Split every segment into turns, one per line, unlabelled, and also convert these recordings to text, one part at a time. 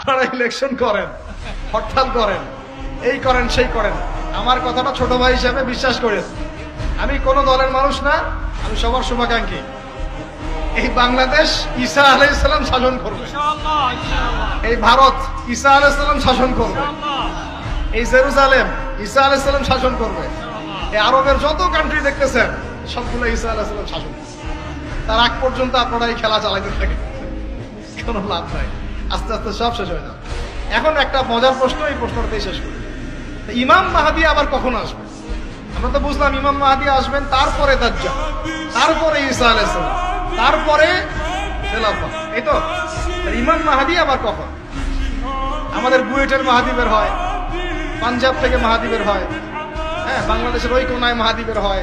আপনারা ইলেকশন করেন, হরতাল করেন, এই করেন সেই করেন, আমার কথাটা ছোট ভাই হিসাবে বিশ্বাস করেন। আমি কোন দলের মানুষ না, আমি সবার শুভাকাঙ্ক্ষী। এই বাংলাদেশ ঈসা আলাইহিস সালাম শাসন করবে, এই ভারত ঈসা আলাইহিস সালাম শাসন করবে, এই জেরুজালেম ঈসা আলাইহিস সালাম শাসন করবে, এই আরবের যত কান্ট্রি দেখতেছেন সবগুলো ঈসা আলাইহিস সালাম শাসন করবে। তার আগ পর্যন্ত আপনারা এই খেলা চালাইতে থাকেন, কোনো লাভ নাই, আস্তে আস্তে সব শেষ হয়ে যাবে। এখন একটা মজার প্রশ্ন, এই প্রশ্নটাই শেষ করি। ইমাম মাহদী আবার কখন আসবে? আমরা তো বুঝলাম ইমাম মাহদী আসবেন, তারপরে দাজ্জাল, তারপরে ঈসা আলাইহিস সালাম, তারপরে খেলাফত, এই তো। ইমাম মাহদী আবার কখন? আমাদের বুয়েটের মাহদী বের হয়, পাঞ্জাব থেকে মাহদী বের হয়, হ্যাঁ, বাংলাদেশের ওই কোনায় মাহদী বের হয়,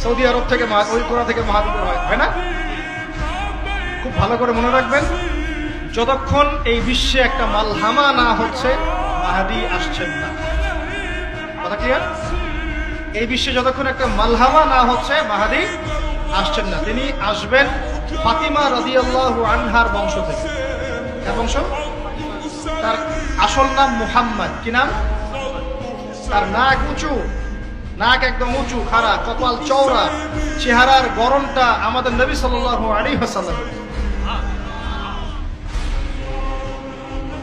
সৌদি আরব থেকে ওই কোনা থেকে মাহদী বের হয় না? খুব ভালো করে মনে রাখবেন, যতক্ষণ এই বিশ্বে একটা মালহামা না হচ্ছে মাহদী আসছেন না। কথা ক্লিয়ার? এই বিশ্বে যতক্ষণ একটা মালহামা না হচ্ছে মাহদী আসছেন না। তিনি আসবেন ফাতিমা রাদিয়াল্লাহু আনহার বংশ থেকে। কার বংশ? তার আসল নাম মুহাম্মদ। কি নাম? তার নাক উঁচু, নাক একদম উঁচু, খাড়া, কপাল চওড়া, চেহারার গড়নটা আমাদের নবী সাল্লাল্লাহু আলাইহি ওয়াসাল্লাম।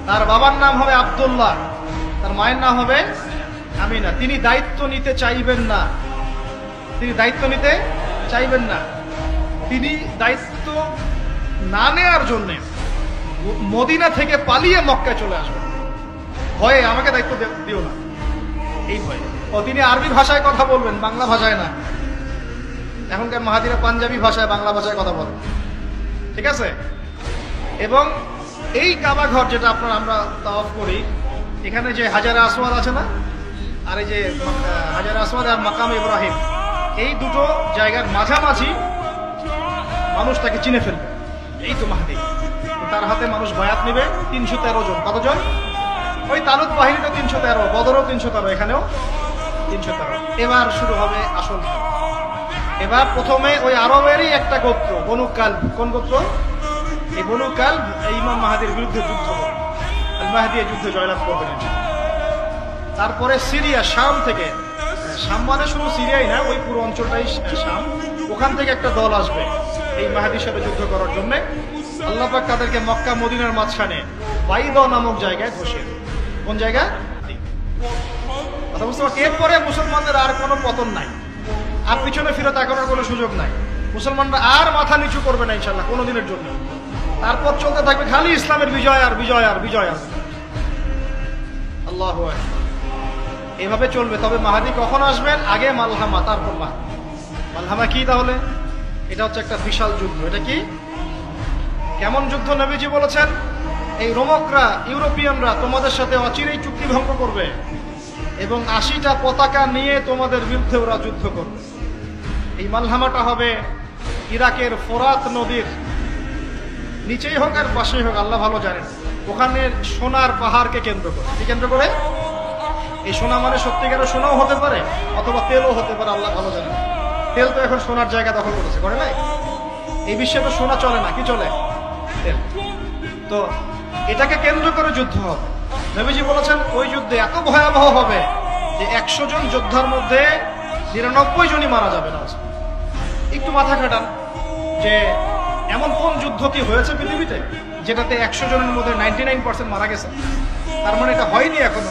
তার বাবার নাম হবে আব্দুল্লাহ, তার মায়ের নাম হবে আমিনা। তিনি দায়িত্ব নিতে চাইবেন না, তিনি দায়িত্ব নিতে চাইবেন না। তিনি দায়িত্ব না নেওয়ার জন্য মদিনা থেকে পালিয়ে মক্কায় চলে আসবেন। ভয়ে আমাকে দায়িত্ব দিও না, এই ভয়ে। ও তিনি আরবি ভাষায় কথা বলবেন, বাংলা ভাষায় না। এখনকার মাহাদিরা পাঞ্জাবি ভাষায়, বাংলা ভাষায় কথা বলেন, ঠিক আছে? এবং এই কাবা ঘর যেটা আমরা তাওয়াফ করি, এখানে যে হাজারে আসওয়াদ আছে না, আর এই যে হাজারে আসওয়াদ আর মাকাম ইব্রাহিম, এই দুটো জায়গার মাঝামাঝি মানুষ তাকে চিনে ফেলবে, এই তো মাহদী। তার হাতে মানুষ বায়াত নিবে 313 জন। কতজন? ওই তালুত বাহিনীতে 313, বদরও 313, এখানেও 313। এবার শুরু হবে আসল খেলা। এবার প্রথমে ওই আরবেরই একটা গোত্র, বনু কালব। কোন গোত্র? এই বনু কালব এই ইমাম মাহদীর বিরুদ্ধে যুদ্ধ করে, আল মাহদী এই যুদ্ধে জয়লাভ করবেন। তারপরে সিরিয়া, শাম থেকে, শাম মানে শুধু সিরিয়াই না, ওই পুরো অঞ্চলটাই শাম, ওখান থেকে একটা দল আসবে এই মাহদীর সাথে যুদ্ধ করার জন্য। আল্লাহ পাক তাদেরকে মক্কা মদিনার মাঝখানে বাইদা নামক জায়গায় বসে। কোন জায়গা? কথা বুঝতে পারছি? এরপরে মুসলমানদের আর কোনো পতন নাই, আর পিছনে ফিরে তাকানোর কোনো সুযোগ নাই। মুসলমানরা আর মাথা নিচু করবে না ইনশাল্লাহ কোনোদিনের জন্য। তারপর চলতে থাকবে খালি ইসলামের বিজয় আর বিজয় আর বিজয় আর। আল্লাহু আকবার। এভাবে চলবে। তবে মাহদী কখন আসবেন? আগে মালহামা, তারপর মাহদী। মালহামা কি তাহলে? এটা হচ্ছে একটা বিশাল যুদ্ধ। এটা কি? কেমন যুদ্ধ? নবীজি বলেছেন, এই রোমকরা, ইউরোপিয়ানরা তোমাদের সাথে অচিরেই চুক্তি ভঙ্গ করবে এবং 80টা পতাকা নিয়ে তোমাদের বিরুদ্ধে ওরা যুদ্ধ করবে। এই মালহামাটা হবে ইরাকের ফোরাত নদীর নিচেই হোক আর পাশেই হোক, আল্লাহ ভালো জানেন। ওখানে সোনার পাহাড়কে কেন্দ্র করে। কি কেন্দ্র করে? এই সোনা মানে সত্যিকারের সোনাও হতে পারে, অথবা তেলও হতে পারে, আল্লাহ ভালো জানেন। তেল তো এখন সোনার জায়গা দখল করেছে, করে নাই? এই বিশ্বে তো সোনা চলে না, কি চলে? তেল। তো এটাকে কেন্দ্র করে যুদ্ধ হবে। নবীজি বলেছেন ওই যুদ্ধে এত ভয়াবহ হবে যে 100 জন যোদ্ধার মধ্যে 99 জনই মারা যাবে না। একটু মাথা খাটান যে এমন কোন যুদ্ধ কি হয়েছে পৃথিবীতে যেটাতে 100 জনের মধ্যে 99% মারা গেছে? তার মানে এটা হয়নি এখনো।